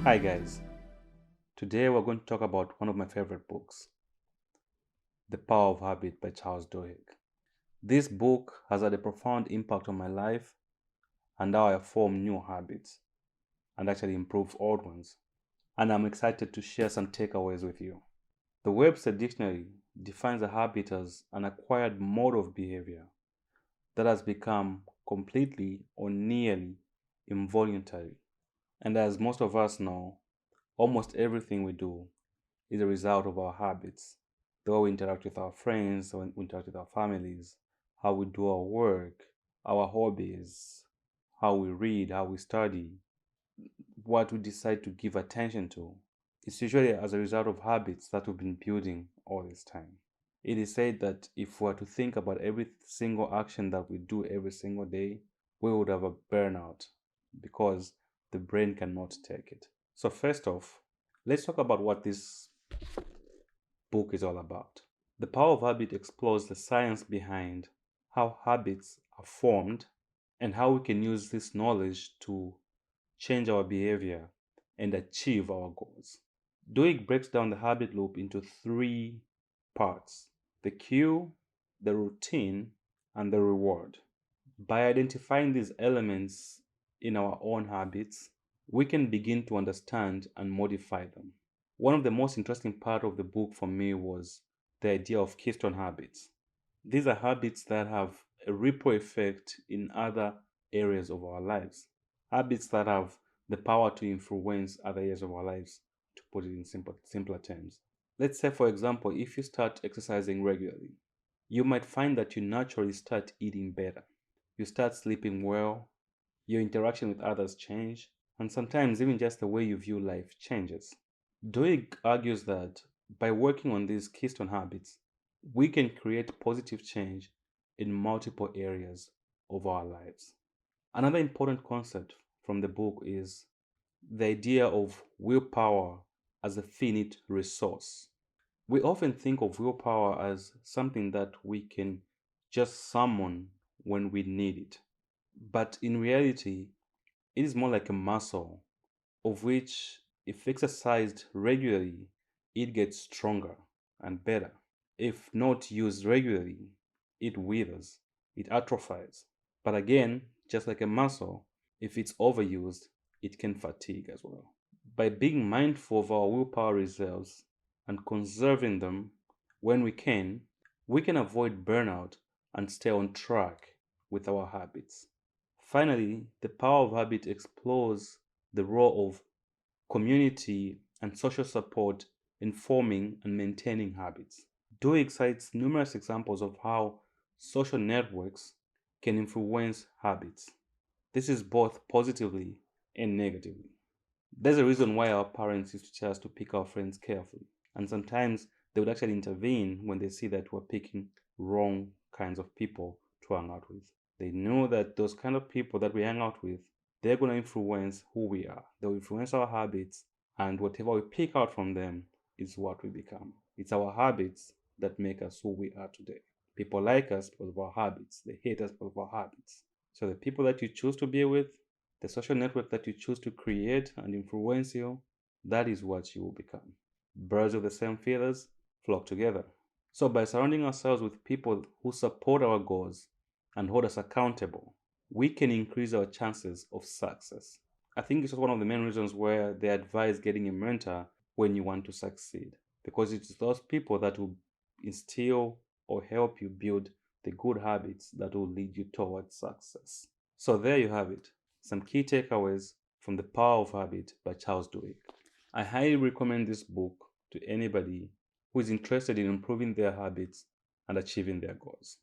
Hi guys, today we're going to talk about one of my favorite books, The Power of Habit by Charles Duhigg. This book has had a profound impact on my life and how I form new habits and actually improve old ones. And I'm excited to share some takeaways with you. The Webster Dictionary defines a habit as an acquired mode of behavior that has become completely or nearly involuntary. And as most of us know, almost everything we do is a result of our habits. The way we interact with our friends, how we interact with our families, how we do our work, our hobbies, how we read, how we study, what we decide to give attention to. It's usually as a result of habits that we've been building all this time. It is said that if we were to think about every single action that we do every single day, we would have a burnout because the brain cannot take it. So, first off, let's talk about what this book is all about. The Power of Habit explores the science behind how habits are formed and how we can use this knowledge to change our behavior and achieve our goals. Duhigg breaks down the habit loop into three parts: the cue, the routine, and the reward. By identifying these elements in our own habits, we can begin to understand and modify them. One of the most interesting part of the book for me was the idea of keystone habits. These are habits that have a ripple effect in other areas of our lives. Habits that have the power to influence other areas of our lives, to put it in simpler terms. Let's say, for example, if you start exercising regularly, you might find that you naturally start eating better. You start sleeping well, your interaction with others change, and sometimes even just the way you view life changes. Duhigg argues that by working on these keystone habits, we can create positive change in multiple areas of our lives. Another important concept from the book is the idea of willpower as a finite resource. We often think of willpower as something that we can just summon when we need it. But in reality, it is more like a muscle of which, if exercised regularly, it gets stronger and better. If not used regularly, it withers, it atrophies. But again, just like a muscle, if it's overused, it can fatigue as well. By being mindful of our willpower reserves and conserving them when we can avoid burnout and stay on track with our habits. Finally, the Power of Habit explores the role of community and social support in forming and maintaining habits. Duhigg cites numerous examples of how social networks can influence habits. This is both positively and negatively. There's a reason why our parents used to tell us to pick our friends carefully. And sometimes they would actually intervene when they see that we're picking wrong kinds of people to hang out with. They know that those kind of people that we hang out with, they're going to influence who we are. They'll influence our habits, and whatever we pick out from them is what we become. It's our habits that make us who we are today. People like us because of our habits. They hate us because of our habits. So the people that you choose to be with, the social network that you choose to create and influence you, that is what you will become. Birds of the same feathers flock together. So by surrounding ourselves with people who support our goals and hold us accountable, we can increase our chances of success. I think this is one of the main reasons where they advise getting a mentor when you want to succeed, because it's those people that will instill or help you build the good habits that will lead you towards success. So there you have it, some key takeaways from The Power of Habit by Charles Duhigg. I highly recommend this book to anybody who is interested in improving their habits and achieving their goals.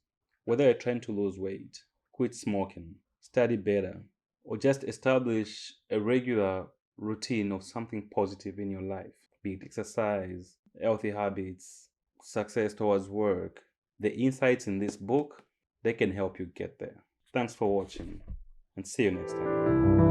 Whether you're trying to lose weight, quit smoking, study better, or just establish a regular routine of something positive in your life, be it exercise, healthy habits, success towards work, the insights in this book, they can help you get there. Thanks for watching, and see you next time.